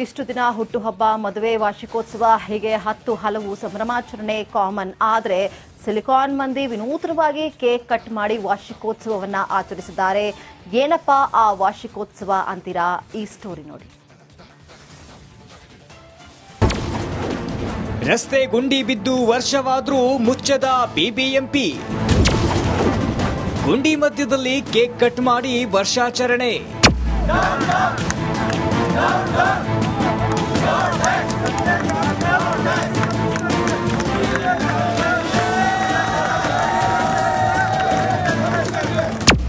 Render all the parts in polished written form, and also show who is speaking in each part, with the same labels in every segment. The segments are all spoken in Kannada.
Speaker 1: ಇಷ್ಟು ದಿನ ಹುಟ್ಟುಹಬ್ಬ, ಮದುವೆ, ವಾರ್ಷಿಕೋತ್ಸವ ಹೀಗೆ ಹಲವು ಸಂಭ್ರಮಾಚರಣೆ ಕಾಮನ್. ಆದರೆ ಸಿಲಿಕಾನ್ ಮಂದಿ ವಿನೂತನವಾಗಿ ಕೇಕ್ ಕಟ್ ಮಾಡಿ ವಾರ್ಷಿಕೋತ್ಸವವನ್ನ ಆಚರಿಸಿದ್ದಾರೆ. ಏನಪ್ಪಾ ಆ ವಾರ್ಷಿಕೋತ್ಸವ ಅಂತೀರಾ? ಈ ಸ್ಟೋರಿ ನೋಡಿ.
Speaker 2: ರಸ್ತೆ ಗುಂಡಿ ಬಿದ್ದು ವರ್ಷವಾದ್ರೂ ಮುಚ್ಚದ ಬಿಬಿಎಂಪಿ. ಗುಂಡಿ ಮಧ್ಯದಲ್ಲಿ ಕೇಕ್ ಕಟ್ ಮಾಡಿ ವರ್ಷಾಚರಣೆ.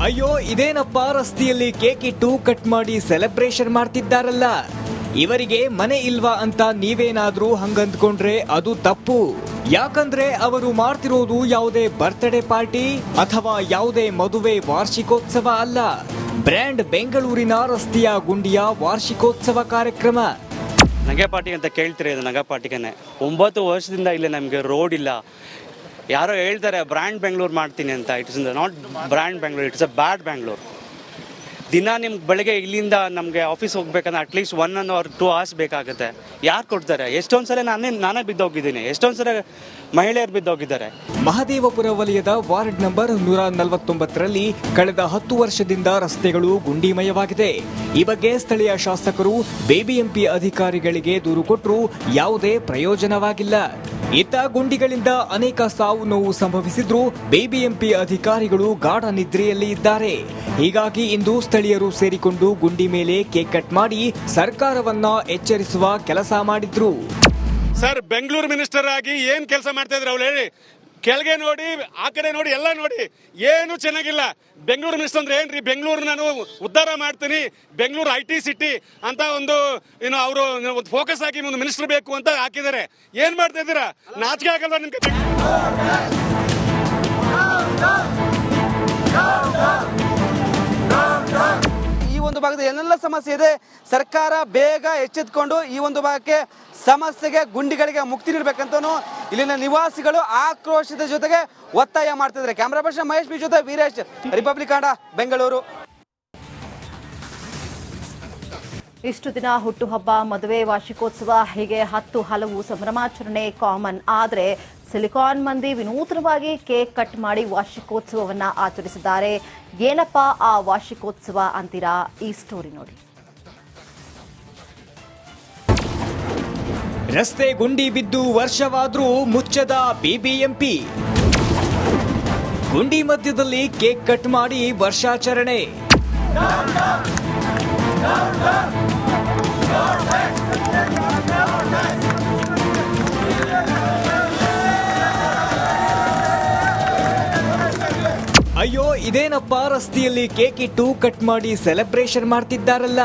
Speaker 2: ಅಯ್ಯೋ, ಇದೇನಪ್ಪ ರಸ್ತೆಯಲ್ಲಿ ಕೇಕ್ ಇಟ್ಟು ಕಟ್ ಮಾಡಿ ಸೆಲೆಬ್ರೇಷನ್ ಮಾಡ್ತಿದ್ದಾರಲ್ಲ. ಇವರಿಗೆ ಮನೆ ಇಲ್ವಾ ಅಂತ ನೀವೇನಾದ್ರೂ ಹಂಗಂದ್ಕೊಂಡ್ರೆ ಅದು ತಪ್ಪು. ಯಾಕಂದ್ರೆ ಅವರು ಮಾಡ್ತಿರೋದು ಯಾವುದೇ ಬರ್ತ್ಡೇ ಪಾರ್ಟಿ ಅಥವಾ ಯಾವುದೇ ಮದುವೆ ವಾರ್ಷಿಕೋತ್ಸವ ಅಲ್ಲ. ಬ್ರ್ಯಾಂಡ್ ಬೆಂಗಳೂರಿನ ರಸ್ತೆಯ ಗುಂಡಿಯ ವಾರ್ಷಿಕೋತ್ಸವ ಕಾರ್ಯಕ್ರಮ.
Speaker 3: ನಗೆ ಪಾರ್ಟಿ ಅಂತ ಕೇಳ್ತೀರಿ, ಇದು ನಗೆ ಪಾರ್ಟಿಗೇನೆ. 9 ವರ್ಷದಿಂದ ಇಲ್ಲಿ ನಮಗೆ ರೋಡ್ ಇಲ್ಲ. ಯಾರೋ ಹೇಳ್ತಾರೆ ಬ್ರ್ಯಾಂಡ್ ಬೆಂಗಳೂರು ಮಾಡ್ತೀನಿ ಅಂತ. It is not brand Bengaluru, it's a bad Bengaluru. ದಿನ ನಿಮ್ಗೆ ಬೆಳಗ್ಗೆ ಇಲ್ಲಿಂದ ನಮಗೆ ಆಫೀಸ್ ಹೋಗ್ಬೇಕಂದ್ರೆ ಅಟ್ಲೀಸ್ಟ್ 1 or 2 hours ಬೇಕಾಗುತ್ತೆ. ಯಾರು ಕೊಡ್ತಾರೆ? ಎಷ್ಟೊಂದು ಸಲ ನಾನೇ ಬಿದ್ದೋಗಿದ್ದೀನಿ, ಎಷ್ಟೊಂದು ಸಲ ಮಹಿಳೆಯರು ಬಿದ್ದೋಗಿದ್ದಾರೆ.
Speaker 2: ಮಹದೇವಪುರ ವಲಯದ ವಾರ್ಡ್ ನಂಬರ್ 149ರಲ್ಲಿ ಕಳೆದ 10 ವರ್ಷದಿಂದ ರಸ್ತೆಗಳು ಗುಂಡಿಮಯವಾಗಿದೆ. ಈ ಬಗ್ಗೆ ಸ್ಥಳೀಯ ಶಾಸಕರು ಬಿಬಿಎಂಪಿ ಅಧಿಕಾರಿಗಳಿಗೆ ದೂರು ಕೊಟ್ಟರೂ ಯಾವುದೇ ಪ್ರಯೋಜನವಾಗಿಲ್ಲ. ಇತ್ತ ಗುಂಡಿಗಳಿಂದ ಅನೇಕ ಸಾವು ನೋವು ಸಂಭವಿಸಿದ್ರೂ ಬಿಬಿಎಂಪಿ ಅಧಿಕಾರಿಗಳು ಗಾಢ ನಿದ್ರೆಯಲ್ಲಿ ಇದ್ದಾರೆ. ಹೀಗಾಗಿ ಇಂದು ಸ್ಥಳೀಯರು ಸೇರಿಕೊಂಡು ಗುಂಡಿ ಮೇಲೆ ಕೇಕ್ ಕಟ್ ಮಾಡಿ ಸರ್ಕಾರವನ್ನ ಎಚ್ಚರಿಸುವ ಕೆಲಸ ಮಾಡಿದ್ರು.
Speaker 4: ಸರ್, ಬೆಂಗಳೂರು ಮಿನಿಸ್ಟರ್ ಆಗಿ ಏನ್ ಕೆಲಸ ಮಾಡ್ತಾ ಇದ್ರು ಅವ್ರು ಹೇಳಿ. ಕೆಳಗೆ ನೋಡಿ, ಆ ಕಡೆ ನೋಡಿ, ಎಲ್ಲ ನೋಡಿ, ಏನು ಚೆನ್ನಾಗಿಲ್ಲ. ಬೆಂಗಳೂರು ಮಿನಿಸ್ಟರ್ ಅಂದ್ರೆ ಏನ್ರಿ? ಬೆಂಗಳೂರು ನಾನು ಉದ್ಧಾರ ಮಾಡ್ತೀನಿ, ಬೆಂಗಳೂರು IT ಸಿಟಿ ಅಂತ ಒಂದು ಅವರು ಫೋಕಸ್ ಆಗಿ ಒಂದು ಮಿನಿಸ್ಟರ್ ಬೇಕು ಅಂತ ಹಾಕಿದ್ದಾರೆ. ಏನ್ ಮಾಡ್ತಾ ಇದ್ದೀರಾ? ನಾಚಿಕೆ ಆಗಲ್ವಾ ನಿಮ್ಗೆ?
Speaker 5: ಈ ಒಂದು ಭಾಗದ ಏನೆಲ್ಲ ಸಮಸ್ಯೆ ಇದೆ, ಸರ್ಕಾರ ಬೇಗ ಎಚ್ಚೆತ್ತುಕೊಂಡು ಈ ಒಂದು ಭಾಗಕ್ಕೆ ಸಮಸ್ಯೆಗೆ ಗುಂಡಿಗಳಿಗೆ ಮುಕ್ತಿ ನೀಡಬೇಕಂತನೂ ಇಲ್ಲಿನ ನಿವಾಸಿಗಳು ಆಕ್ರೋಶದ ಜೊತೆಗೆ ಒತ್ತಾಯ ಮಾಡ್ತಿದ್ದಾರೆ. ಕ್ಯಾಮರಾ ಪರ್ಸನ್ ಮಹೇಶ್ ಬಿ ಜೊತೆ ವೀರೇಶ್, ರಿಪಬ್ಲಿಕ್ ಕನ್ನಡ, ಬೆಂಗಳೂರು.
Speaker 1: ಇಷ್ಟು ದಿನ ಹುಟ್ಟುಹಬ್ಬ, ಮದುವೆ, ವಾರ್ಷಿಕೋತ್ಸವ ಹೀಗೆ ಹಲವು ಸಂಭ್ರಮಾಚರಣೆ ಕಾಮನ್. ಆದರೆ ಸಿಲಿಕಾನ್ ಮಂದಿ ವಿನೂತನವಾಗಿ ಕೇಕ್ ಕಟ್ ಮಾಡಿ ವಾರ್ಷಿಕೋತ್ಸವವನ್ನ ಆಚರಿಸಿದ್ದಾರೆ. ಏನಪ್ಪಾ ಆ ವಾರ್ಷಿಕೋತ್ಸವ ಅಂತೀರಾ? ಈ ಸ್ಟೋರಿ ನೋಡಿ.
Speaker 2: ರಸ್ತೆ ಗುಂಡಿ ಬಿದ್ದು ವರ್ಷವಾದ್ರೂ ಮುಚ್ಚದ ಬಿಬಿಎಂಪಿ. ಗುಂಡಿ ಮಧ್ಯದಲ್ಲಿ ಕೇಕ್ ಕಟ್ ಮಾಡಿ ವರ್ಷಾಚರಣೆ. ಅಯ್ಯೋ, ಇದೇನಪ್ಪ ರಸ್ತೆಯಲ್ಲಿ ಕೇಕ್ ಇಟ್ಟು ಕಟ್ ಮಾಡಿ ಸೆಲೆಬ್ರೇಷನ್ ಮಾಡ್ತಿದ್ದಾರಲ್ಲ.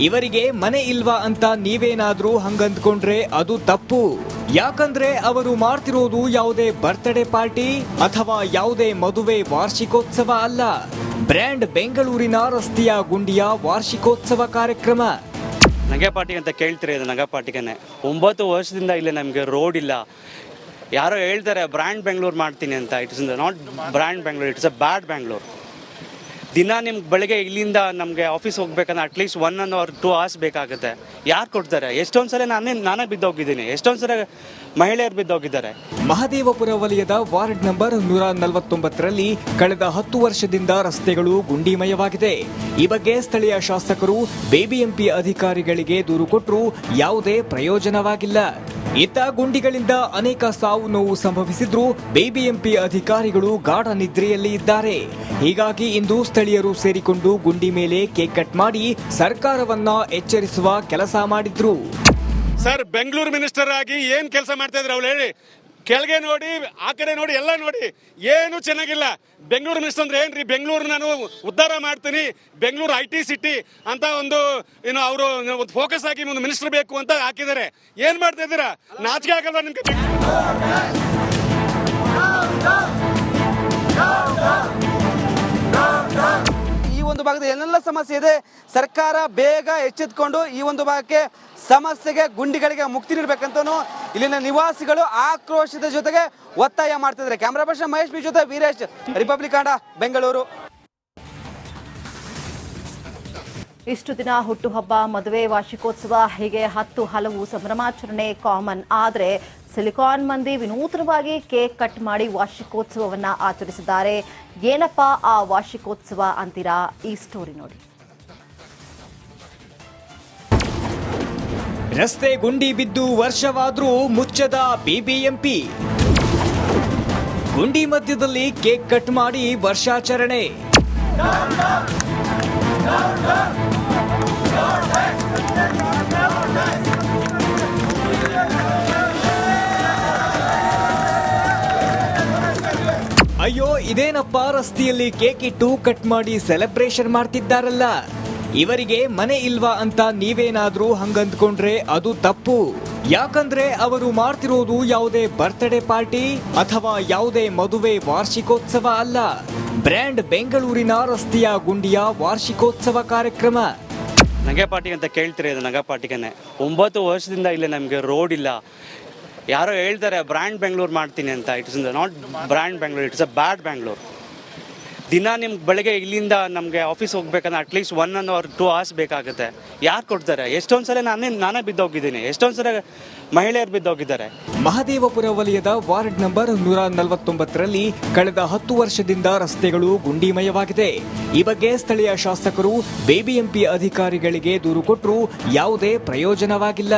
Speaker 2: ಇವರಿಗೆ ಮನೆ ಇಲ್ವಾ ಅಂತ ನೀವೇನಾದ್ರೂ ಹಂಗಂದ್ಕೊಂಡ್ರೆ ಅದು ತಪ್ಪು. ಯಾಕಂದ್ರೆ ಅವರು ಮಾಡ್ತಿರೋದು ಯಾವುದೇ ಬರ್ತ್ಡೇ ಪಾರ್ಟಿ ಅಥವಾ ಯಾವುದೇ ಮದುವೆ ವಾರ್ಷಿಕೋತ್ಸವ ಅಲ್ಲ. ಬ್ರ್ಯಾಂಡ್ ಬೆಂಗಳೂರಿನ ರಸ್ತೆಯ ಗುಂಡಿಯ ವಾರ್ಷಿಕೋತ್ಸವ ಕಾರ್ಯಕ್ರಮ.
Speaker 3: ನಗೆ ಪಾರ್ಟಿ ಅಂತ ಕೇಳ್ತೀರಿ, ಇದು ನಗೆ ಪಾರ್ಟಿಗೇನೆ. 9 ವರ್ಷದಿಂದ ಇಲ್ಲಿ ನಮಗೆ ರೋಡ್ ಇಲ್ಲ. ಯಾರೋ ಹೇಳ್ತಾರೆ ಬ್ರ್ಯಾಂಡ್ ಬೆಂಗಳೂರು ಮಾಡ್ತೀನಿ ಅಂತ. It is not brand Bengaluru, it's a bad Bengaluru. ದಿನ ನಿಮ್ಗೆ ಬೆಳಗ್ಗೆ ಇಲ್ಲಿಂದ ನಮಗೆ ಆಫೀಸ್ ಹೋಗ್ಬೇಕಂದ್ರೆ ಅಟ್ಲೀಸ್ಟ್ 1 or 2 hours ಬೇಕಾಗುತ್ತೆ. ಯಾರು ಕೊಡ್ತಾರೆ? ಎಷ್ಟೊಂದು ಸಲ ನಾನೇ ಬಿದ್ದೋಗಿದ್ದೀನಿ, ಎಷ್ಟೊಂದು ಸಲ ಮಹಿಳೆಯರು ಬಿದ್ದೋಗಿದ್ದಾರೆ.
Speaker 2: ಮಹದೇವಪುರ ವಲಯದ ವಾರ್ಡ್ ನಂಬರ್ 149ರಲ್ಲಿ ಕಳೆದ 10 ವರ್ಷದಿಂದ ರಸ್ತೆಗಳು ಗುಂಡಿಮಯವಾಗಿದೆ. ಈ ಬಗ್ಗೆ ಸ್ಥಳೀಯ ಶಾಸಕರು ಬಿಬಿಎಂಪಿ ಅಧಿಕಾರಿಗಳಿಗೆ ದೂರು ಕೊಟ್ಟರೂ ಯಾವುದೇ ಪ್ರಯೋಜನವಾಗಿಲ್ಲ. ಇತ್ತ ಗುಂಡಿಗಳಿಂದ ಅನೇಕ ಸಾವು ನೋವು ಸಂಭವಿಸಿದ್ರೂ ಬಿಬಿಎಂಪಿ ಅಧಿಕಾರಿಗಳು ಗಾಢ ನಿದ್ರೆಯಲ್ಲಿ ಇದ್ದಾರೆ. ಹೀಗಾಗಿ ಇಂದು ಸ್ಥಳೀಯರು ಸೇರಿಕೊಂಡು ಗುಂಡಿ ಮೇಲೆ ಕೇಕ್ ಕಟ್ ಮಾಡಿ ಸರ್ಕಾರವನ್ನ ಎಚ್ಚರಿಸುವ ಕೆಲಸ ಮಾಡಿದ್ರು.
Speaker 4: ಸರ್, ಬೆಂಗಳೂರು ಮಿನಿಸ್ಟರ್ ಆಗಿ ಏನ್ ಕೆಲಸ ಮಾಡ್ತಾ ಇದ್ರು ಅವ್ರು ಹೇಳಿ. ಕೆಳಗೆ ನೋಡಿ, ಆ ಕಡೆ ನೋಡಿ, ಎಲ್ಲ ನೋಡಿ, ಏನು ಚೆನ್ನಾಗಿಲ್ಲ. ಬೆಂಗಳೂರು ಮಿನಿಸ್ಟರ್ ಅಂದ್ರೆ ಏನ್ರಿ? ಬೆಂಗಳೂರು ನಾನು ಉದ್ಧಾರ ಮಾಡ್ತೀನಿ, ಬೆಂಗಳೂರು IT ಸಿಟಿ ಅಂತ ಒಂದು ಅವರು ಫೋಕಸ್ ಆಗಿ ಒಂದು ಮಿನಿಸ್ಟರ್ ಬೇಕು ಅಂತ ಹಾಕಿದ್ದಾರೆ. ಏನ್ ಮಾಡ್ತಾ ಇದ್ದೀರಾ? ನಾಚಿಕೆ ಆಗಲ್ವಾ ನಿಮ್ಗೆ?
Speaker 5: ಈ ಒಂದು ಭಾಗದ ಏನೆಲ್ಲ ಸಮಸ್ಯೆ ಇದೆ, ಸರ್ಕಾರ ಬೇಗ ಎಚ್ಚೆತ್ತುಕೊಂಡು ಈ ಒಂದು ಭಾಗಕ್ಕೆ ಸಮಸ್ಯೆಗೆ ಗುಂಡಿಗಳಿಗೆ ಮುಕ್ತಿ ನೀಡಬೇಕಂತನೂ ಇಲ್ಲಿನ ನಿವಾಸಿಗಳು ಆಕ್ರೋಶದ ಜೊತೆಗೆ ಒತ್ತಾಯ ಮಾಡ್ತಿದ್ದಾರೆ. ಕ್ಯಾಮರಾ ಪರ್ಸನ್ ಮಹೇಶ್ ಬಿ ಜೊತೆ ವೀರೇಶ್, ರಿಪಬ್ಲಿಕ್ ಕನ್ನಡ, ಬೆಂಗಳೂರು.
Speaker 1: ಇಷ್ಟು ದಿನ ಹುಟ್ಟುಹಬ್ಬ, ಮದುವೆ, ವಾರ್ಷಿಕೋತ್ಸವ ಹೀಗೆ ಹಲವು ಸಂಭ್ರಮಾಚರಣೆ ಕಾಮನ್. ಆದರೆ ಸಿಲಿಕಾನ್ ಮಂದಿ ವಿನೂತನವಾಗಿ ಕೇಕ್ ಕಟ್ ಮಾಡಿ ವಾರ್ಷಿಕೋತ್ಸವವನ್ನ ಆಚರಿಸಿದ್ದಾರೆ. ಏನಪ್ಪ ಆ ವಾರ್ಷಿಕೋತ್ಸವ ಅಂತೀರಾ? ಈ ಸ್ಟೋರಿ ನೋಡಿ.
Speaker 2: ರಸ್ತೆ ಗುಂಡಿ ಬಿದ್ದು ವರ್ಷವಾದ್ರೂ ಮುಚ್ಚದ ಬಿಬಿಎಂಪಿ. ಗುಂಡಿ ಮಧ್ಯದಲ್ಲಿ ಕೇಕ್ ಕಟ್ ಮಾಡಿ ವರ್ಷಾಚರಣೆ. ಅಯ್ಯೋ, ಇದೇನಪ್ಪ ರಸ್ತೆಯಲ್ಲಿ ಕೇಕ್ ಇಟ್ಟು ಕಟ್ ಮಾಡಿ ಸೆಲೆಬ್ರೇಷನ್ ಮಾಡ್ತಿದ್ದಾರಲ್ಲ. ಇವರಿಗೆ ಮನೆ ಇಲ್ವಾ ಅಂತ ನೀವೇನಾದ್ರೂ ಹಂಗಂದ್ಕೊಂಡ್ರೆ ಅದು ತಪ್ಪು. ಯಾಕಂದ್ರೆ ಅವರು ಮಾಡ್ತಿರೋದು ಯಾವುದೇ ಬರ್ತ್ಡೇ ಪಾರ್ಟಿ ಅಥವಾ ಯಾವುದೇ ಮದುವೆ ವಾರ್ಷಿಕೋತ್ಸವ ಅಲ್ಲ. ಬ್ರ್ಯಾಂಡ್ ಬೆಂಗಳೂರಿನ ರಸ್ತೆಯ ಗುಂಡಿಯ ವಾರ್ಷಿಕೋತ್ಸವ ಕಾರ್ಯಕ್ರಮ.
Speaker 3: ನಗೆ ಪಾರ್ಟಿ ಅಂತ ಕೇಳ್ತೀರಿ, ಇದು ನಗ ಪಾರ್ಟಿಗೇನೆ. 9 ವರ್ಷದಿಂದ ಇಲ್ಲಿ ನಮಗೆ ರೋಡ್ ಇಲ್ಲ. ಯಾರೋ ಹೇಳ್ತಾರೆ ಬ್ರ್ಯಾಂಡ್ ಬೆಂಗಳೂರು ಮಾಡ್ತೀನಿ ಅಂತ. It is not brand Bengaluru, it's a bad Bengaluru. ದಿನ ನಿಮ್ಗೆ ಬೆಳಗ್ಗೆ ಇಲ್ಲಿಂದ ನಮಗೆ ಆಫೀಸ್ ಹೋಗ್ಬೇಕಂದ್ರೆ ಅಟ್ಲೀಸ್ಟ್ 1 or 2 hours ಬೇಕಾಗುತ್ತೆ. ಯಾರು ಕೊಡ್ತಾರೆ? ಎಷ್ಟೊಂದು ಸಲ ನಾನೇ ಬಿದ್ದೋಗಿದ್ದೀನಿ, ಎಷ್ಟೊಂದು ಸಲ ಮಹಿಳೆಯರು ಬಿದ್ದೋಗಿದ್ದಾರೆ.
Speaker 2: ಮಹದೇವಪುರ ವಲಯದ ವಾರ್ಡ್ ನಂಬರ್ 149ರಲ್ಲಿ ಕಳೆದ 10 ವರ್ಷದಿಂದ ರಸ್ತೆಗಳು ಗುಂಡಿಮಯವಾಗಿದೆ. ಈ ಬಗ್ಗೆ ಸ್ಥಳೀಯ ಶಾಸಕರು ಬಿಬಿಎಂಪಿ ಅಧಿಕಾರಿಗಳಿಗೆ ದೂರು ಕೊಟ್ಟರೂ ಯಾವುದೇ ಪ್ರಯೋಜನವಾಗಿಲ್ಲ.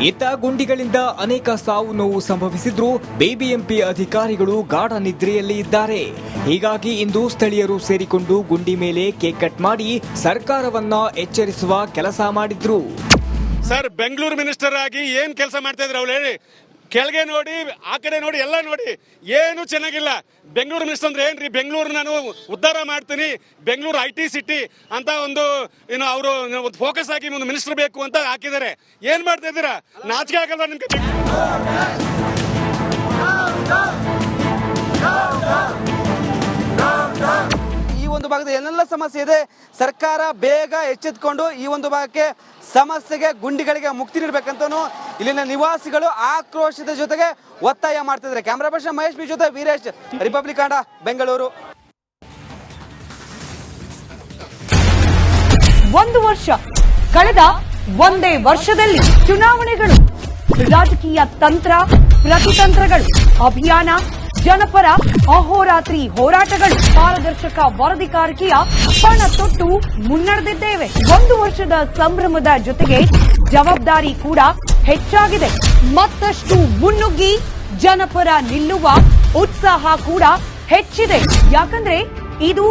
Speaker 2: ಇತ್ತ ಗುಂಡಿಗಳಿಂದ ಅನೇಕ ಸಾವು ನೋವು ಸಂಭವಿಸಿದ್ರೂ ಬಿಬಿಎಂಪಿ ಅಧಿಕಾರಿಗಳು ಗಾಢ ನಿದ್ರೆಯಲ್ಲಿ ಇದ್ದಾರೆ. ಹೀಗಾಗಿ ಇಂದು ಸ್ಥಳೀಯರು ಸೇರಿಕೊಂಡು ಗುಂಡಿ ಮೇಲೆ ಕೇಕ್ ಕಟ್ ಮಾಡಿ ಸರ್ಕಾರವನ್ನ ಎಚ್ಚರಿಸುವ ಕೆಲಸ ಮಾಡಿದ್ರು.
Speaker 4: ಸರ್, ಬೆಂಗಳೂರು ಮಿನಿಸ್ಟರ್ ಆಗಿ ಏನ್ ಕೆಲಸ ಮಾಡ್ತಾ ಇದ್ರು ಅವ್ರು ಹೇಳಿ. ಕೆಳಗೆ ನೋಡಿ, ಆ ಕಡೆ ನೋಡಿ, ಎಲ್ಲ ನೋಡಿ, ಏನು ಚೆನ್ನಾಗಿಲ್ಲ. ಬೆಂಗಳೂರು ಮಿನಿಸ್ಟರ್ ಅಂದ್ರೆ ಏನ್ರಿ? ಬೆಂಗಳೂರು ನಾನು ಉದ್ಧಾರ ಮಾಡ್ತೀನಿ, ಬೆಂಗಳೂರು IT ಸಿಟಿ ಅಂತ ಒಂದು ಅವರು ಫೋಕಸ್ ಆಗಿ ಒಂದು ಮಿನಿಸ್ಟರ್ ಬೇಕು ಅಂತ ಹಾಕಿದ್ದಾರೆ. ಏನ್ ಮಾಡ್ತಾ ಇದ್ದೀರಾ? ನಾಚಿಕೆ ಆಗಲ್ವಾ ನಿಮ್ಗೆ?
Speaker 5: ಈ ಒಂದು ಭಾಗದ ಏನೆಲ್ಲ ಸಮಸ್ಯೆ ಇದೆ, ಸರ್ಕಾರ ಬೇಗ ಎಚ್ಚೆತ್ತುಕೊಂಡು ಈ ಒಂದು ಭಾಗಕ್ಕೆ ಸಮಸ್ಯೆಗೆ ಗುಂಡಿಗಳಿಗೆ ಮುಕ್ತಿ ನೀಡಬೇಕಂತನೂ ಇಲ್ಲಿನ ನಿವಾಸಿಗಳು ಆಕ್ರೋಶದ ಜೊತೆಗೆ ಒತ್ತಾಯ ಮಾಡ್ತಿದ್ದಾರೆ. ಕ್ಯಾಮರಾ ಪರ್ಸನ್ ಮಹೇಶ್ ಬಿ ಜೊತೆ ವೀರೇಶ್, ರಿಪಬ್ಲಿಕ್ ಕನ್ನಡ, ಬೆಂಗಳೂರು.
Speaker 6: 1 ವರ್ಷ ಕಳೆದ ಒಂದೇ ವರ್ಷದಲ್ಲಿ ಚುನಾವಣೆಗಳು, ರಾಜಕೀಯ ತಂತ್ರ ಪ್ರತಿತಂತ್ರಗಳು, ಅಭಿಯಾನ, ಜನಪರ ಅಹೋರಾತ್ರಿ ಹೋರಾಟಗಳು, ಪಾರದರ್ಶಕ ವರದಿಗಾರಿಕೆಯ ಪಣ ತೊಟ್ಟು ಮುನ್ನಡೆದಿದ್ದೇವೆ. 1 ವರ್ಷದ ಸಂಭ್ರಮದ ಜೊತೆಗೆ ಜವಾಬ್ದಾರಿ ಕೂಡ ಹೆಚ್ಚಾಗಿದೆ. ಮತ್ತಷ್ಟು ಮುನ್ನುಗ್ಗಿ ಜನಪರ ನಿಲ್ಲುವ ಉತ್ಸಾಹ ಕೂಡ ಹೆಚ್ಚಿದೆ. ಯಾಕಂದ್ರೆ ಇದು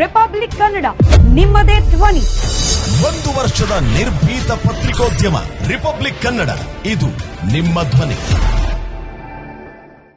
Speaker 6: ರಿಪಬ್ಲಿಕ್ ಕನ್ನಡ, ನಿಮ್ಮದೇ ಧ್ವನಿ.
Speaker 7: 1 ವರ್ಷದ ನಿರ್ಭೀತ ಪತ್ರಿಕೋದ್ಯಮ ರಿಪಬ್ಲಿಕ್ ಕನ್ನಡ, ಇದು ನಿಮ್ಮ ಧ್ವನಿ.